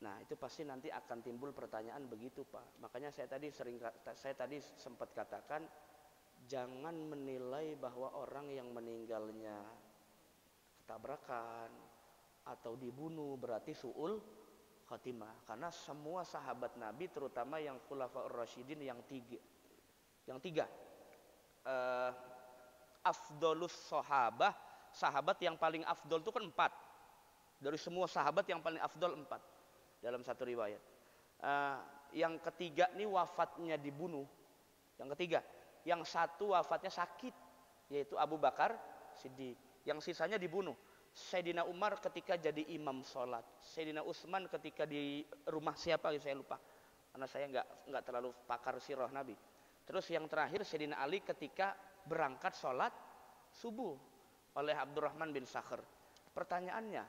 Nah, itu pasti nanti akan timbul pertanyaan begitu, Pak. Makanya saya tadi sempat katakan jangan menilai bahwa orang yang meninggalnya ketabrakan atau dibunuh berarti su'ul khatimah. Karena semua sahabat Nabi, terutama yang khulafaur rasyidin yang tiga afdolus sahabah, sahabat yang paling afdol itu kan 4. Dari semua sahabat yang paling afdol 4 dalam satu riwayat. Yang ketiga nih wafatnya dibunuh. Yang ketiga, yang satu wafatnya sakit, yaitu Abu Bakar Siddiq. Yang sisanya dibunuh. Sayyidina Umar ketika jadi imam sholat, Sayyidina Utsman ketika di rumah siapa saya lupa, karena saya nggak terlalu pakar sirah Nabi. Terus yang terakhir Sayyidina Ali ketika berangkat sholat subuh oleh Abdurrahman bin Sakhr. Pertanyaannya,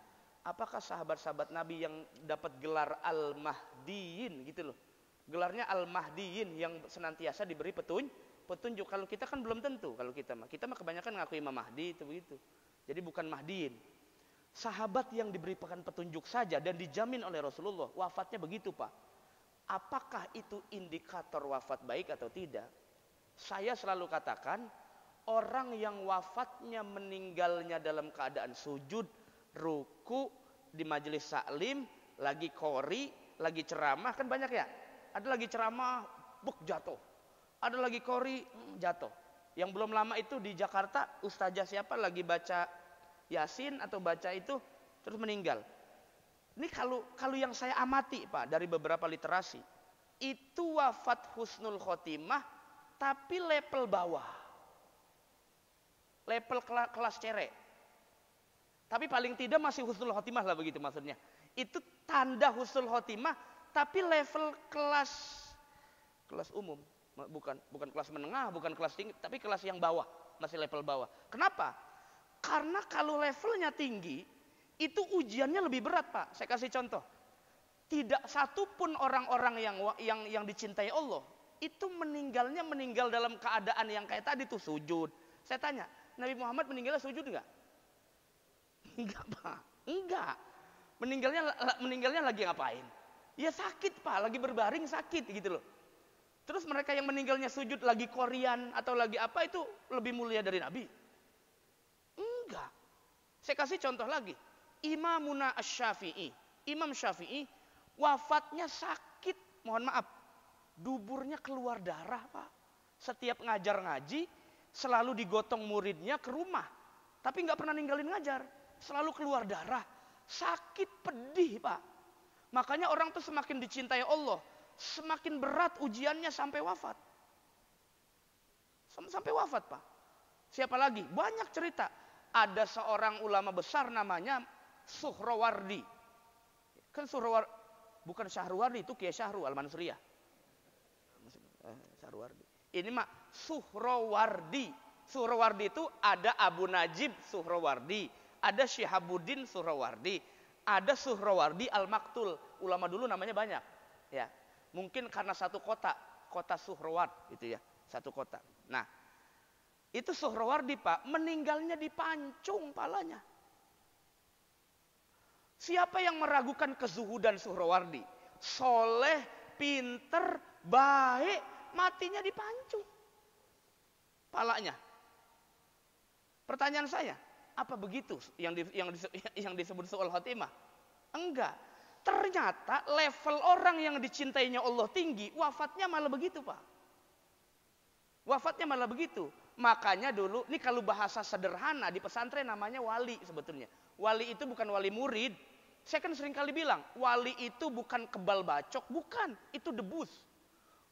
apakah sahabat-sahabat Nabi yang dapat gelar Al-Mahdiyin gitu loh, gelarnya Al-Mahdiyin yang senantiasa diberi petunjuk. Kalau kita kan belum tentu. Kalau kita mah kebanyakan ngaku Imam Mahdi itu begitu. Jadi bukan Mahdiyin. Sahabat yang diberikan petunjuk saja dan dijamin oleh Rasulullah wafatnya begitu, Pak. Apakah itu indikator wafat baik atau tidak? Saya selalu katakan, orang yang wafatnya meninggalnya dalam keadaan sujud, ruku, di majelis taklim, lagi qori, lagi ceramah, kan banyak ya. Ada lagi ceramah, buk jatuh. Ada lagi qori, jatuh. Yang belum lama itu di Jakarta, ustazah siapa lagi baca Yasin atau baca itu terus meninggal. Ini kalau yang saya amati, Pak, dari beberapa literasi, itu wafat husnul khotimah tapi level bawah. Level kelas cerek. Tapi paling tidak masih husnul khotimah lah begitu maksudnya. Itu tanda husnul khotimah tapi level kelas umum. Bukan kelas menengah, bukan kelas tinggi, tapi kelas yang bawah, masih level bawah. Kenapa? Karena kalau levelnya tinggi, itu ujiannya lebih berat, Pak. Saya kasih contoh. Tidak satu pun orang-orang yang dicintai Allah itu meninggal dalam keadaan yang kayak tadi tuh sujud. Saya tanya, Nabi Muhammad meninggalnya sujud enggak? Enggak, Pak. Enggak. Meninggalnya lagi ngapain? Ya sakit, Pak, lagi berbaring sakit gitu loh. Terus mereka yang meninggalnya sujud lagi Korean atau lagi apa itu lebih mulia dari Nabi? Enggak. Saya kasih contoh lagi. Imamuna Asy-Syafi'i. Imam Syafi'i wafatnya sakit, mohon maaf. Duburnya keluar darah, Pak. Setiap ngajar ngaji selalu digotong muridnya ke rumah. Tapi nggak pernah ninggalin ngajar. Selalu keluar darah. Sakit pedih, Pak. Makanya orang tuh semakin dicintai Allah, semakin berat ujiannya sampai wafat. Sampai wafat, Pak. Siapa lagi? Banyak cerita. Ada seorang ulama besar namanya Suhrawardi. Kan bukan Syahruwardi, itu Kiai Syahru Al-Mansuriyah. Syahruwardi. Ini mah Suhrawardi. Suhrawardi itu ada Abu Najib Suhrawardi, ada Syihabuddin Suhrawardi, ada Suhrawardi Al-Maktul. Ulama dulu namanya banyak, ya. Mungkin karena satu kota Suhraward gitu ya, satu kota. Nah, itu Suhrawardi, Pak, meninggalnya dipancung palanya. Siapa yang meragukan kezuhudan Suhrawardi? Soleh, pinter, baik, matinya dipancung palanya. Pertanyaan saya, apa begitu yang disebut su'ul khotimah? Enggak. Ternyata level orang yang dicintainya Allah tinggi, wafatnya malah begitu, Pak. Wafatnya malah begitu. Makanya dulu, ini kalau bahasa sederhana di pesantren namanya wali sebetulnya. Wali itu bukan wali murid. Saya kan sering kali bilang, wali itu bukan kebal bacok, bukan. Itu debus.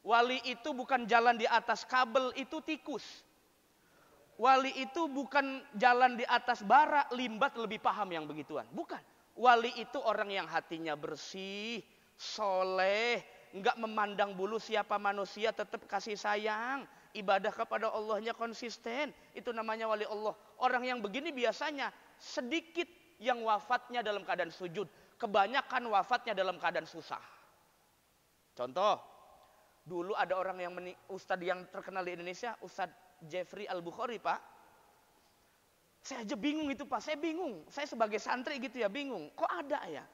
Wali itu bukan jalan di atas kabel, itu tikus. Wali itu bukan jalan di atas bara, limbat lebih paham yang begituan. Bukan. Wali itu orang yang hatinya bersih, soleh, nggak memandang bulu siapa manusia, tetap kasih sayang, ibadah kepada Allahnya konsisten. Itu namanya wali Allah. Orang yang begini biasanya sedikit yang wafatnya dalam keadaan sujud, kebanyakan wafatnya dalam keadaan susah. Contoh, dulu ada orang yang ustadz yang terkenal di Indonesia, Ustadz Jeffrey Al-Bukhari, Pak. Saya aja bingung itu, Pak. Saya bingung. Saya sebagai santri gitu ya bingung. Kok ada ya?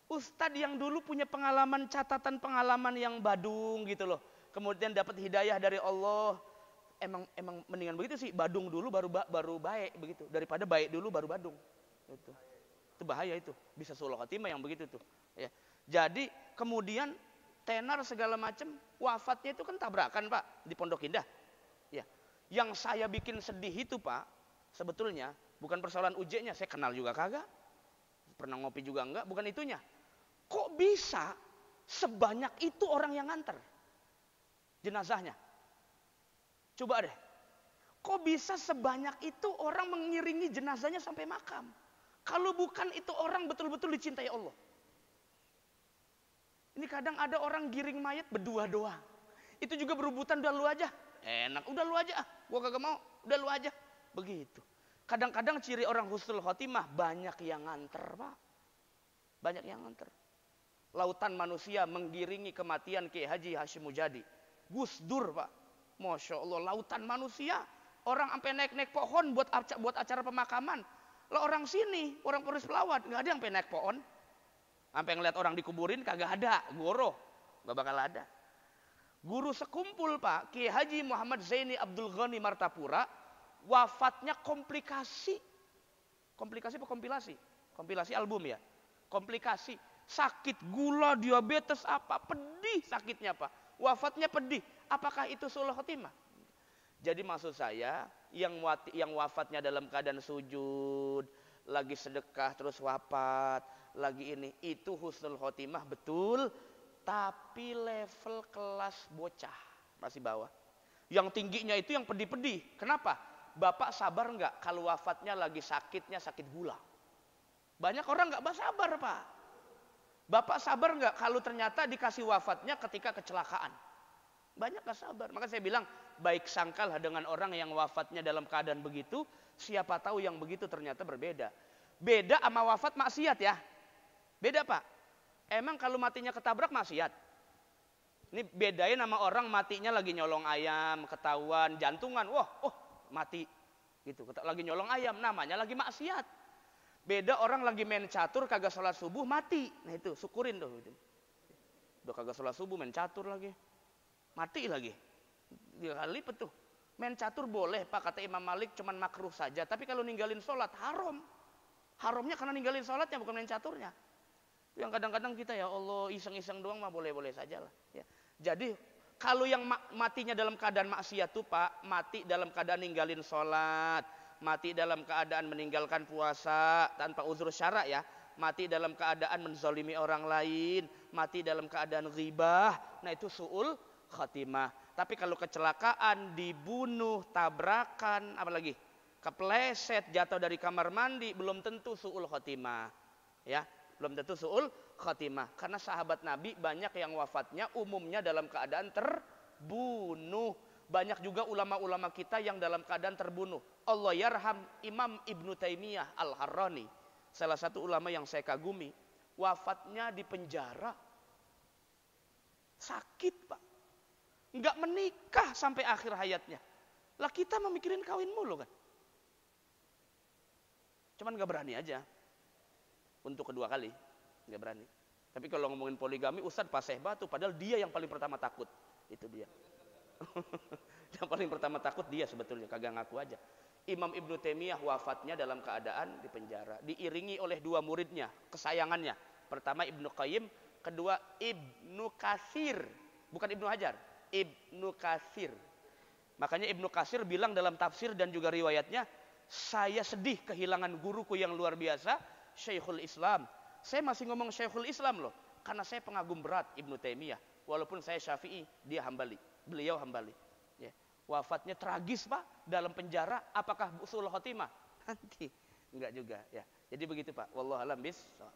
Ustadz yang dulu punya pengalaman, catatan pengalaman yang badung gitu loh. Kemudian dapat hidayah dari Allah. Emang mendingan begitu sih, badung dulu baru baik begitu, daripada baik dulu baru badung. Itu bahaya itu. Bisa suul khotimah yang begitu tuh. Ya. Jadi kemudian tenar segala macam, wafatnya itu kan tabrakan Pak di Pondok Indah. Ya. Yang saya bikin sedih itu Pak, sebetulnya bukan persoalan ujeknya, saya kenal juga kagak. Pernah ngopi juga enggak, bukan itunya. Kok bisa sebanyak itu orang yang nganter jenazahnya? Coba deh. Kok bisa sebanyak itu orang mengiringi jenazahnya sampai makam? Kalau bukan itu orang betul-betul dicintai Allah. Ini kadang ada orang giring mayat berdua doang. Itu juga berebutan, udah lu aja. Enak, udah lu aja. Gua kagak mau, udah lu aja. Begitu. Kadang-kadang ciri orang husnul khotimah banyak yang nganter Pak. Banyak yang nganter. Lautan manusia menggiringi kematian Kiai Haji Hashim Mujadi. Gus Dur Pak. Masya Allah, lautan manusia. Orang sampai naik-naik pohon buat acara pemakaman. Lah orang sini, orang Polres Pelawat, nggak ada yang sampai naik pohon. Sampai ngeliat orang dikuburin kagak ada, goroh, nggak bakal ada. Guru sekumpul Pak, Kiai Haji Muhammad Zaini Abdul Ghani Martapura, wafatnya komplikasi. Komplikasi apa kompilasi? Kompilasi album ya. Komplikasi. Sakit gula, diabetes apa, pedih sakitnya Pak. Wafatnya pedih. Apakah itu suul khotimah? Jadi maksud saya, yang wafatnya dalam keadaan sujud, lagi sedekah terus wafat, lagi ini, itu husnul khotimah betul, tapi level kelas bocah, masih bawah. Yang tingginya itu yang pedih-pedih. Kenapa? Bapak sabar nggak kalau wafatnya lagi sakitnya sakit gula? Banyak orang nggak sabar Pak. Bapak sabar nggak kalau ternyata dikasih wafatnya ketika kecelakaan? Banyak nggak sabar. Maka saya bilang, baik sangkalah dengan orang yang wafatnya dalam keadaan begitu. Siapa tahu yang begitu ternyata berbeda. Beda sama wafat maksiat ya. Beda Pak. Emang kalau matinya ketabrak maksiat? Ini bedain sama orang matinya lagi nyolong ayam, ketahuan, jantungan. Wah, mati. Gitu. Lagi nyolong ayam, namanya lagi maksiat. Beda orang lagi main catur, kagak sholat subuh, mati. Nah itu, syukurin tuh. Udah kagak sholat subuh, main catur lagi. Mati lagi. 3 kali lipat tuh. Main catur boleh Pak, kata Imam Malik, cuman makruh saja. Tapi kalau ninggalin sholat, haram. Haramnya karena ninggalin sholatnya, bukan main caturnya. Yang kadang-kadang kita ya Allah, iseng-iseng doang mah boleh-boleh saja lah. Ya. Jadi, kalau yang matinya dalam keadaan maksiat tuh Pak, mati dalam keadaan ninggalin sholat, mati dalam keadaan meninggalkan puasa tanpa uzur syara ya, mati dalam keadaan menzalimi orang lain, mati dalam keadaan ghibah, nah itu suul khatimah. Tapi kalau kecelakaan, dibunuh, tabrakan, apalagi kepleset, jatuh dari kamar mandi, belum tentu suul khatimah. Ya, belum tentu suul khatimah. Karena sahabat Nabi banyak yang wafatnya umumnya dalam keadaan terbunuh. Banyak juga ulama-ulama kita yang dalam keadaan terbunuh. Allah yarham Imam Ibnu Taimiyah Al-Harrani, salah satu ulama yang saya kagumi, wafatnya di penjara. Sakit Pak. Nggak menikah sampai akhir hayatnya. Lah kita memikirin kawin mulu kan. Cuman nggak berani aja. Untuk kedua kali. Nggak berani. Tapi kalau ngomongin poligami, Ustadz paseh batu. Padahal dia yang paling pertama takut. Itu dia. Yang paling pertama takut dia sebetulnya, kagak ngaku aja. Imam Ibnu Taimiyah wafatnya dalam keadaan di penjara, diiringi oleh 2 muridnya, kesayangannya. Pertama Ibnu Qayyim, kedua Ibnu Katsir, bukan Ibnu Hajar, Ibnu Katsir. Makanya Ibnu Katsir bilang dalam tafsir dan juga riwayatnya, saya sedih kehilangan guruku yang luar biasa, Syekhul Islam. Saya masih ngomong Syekhul Islam loh, karena saya pengagum berat Ibnu Taimiyah. Walaupun saya Syafi'i, dia Hambali. Beliau Hambali. Ya. Wafatnya tragis Pak, dalam penjara. Apakah suul khotimah? Nanti enggak juga ya. Jadi begitu Pak. Wallahu a'lam bishawab.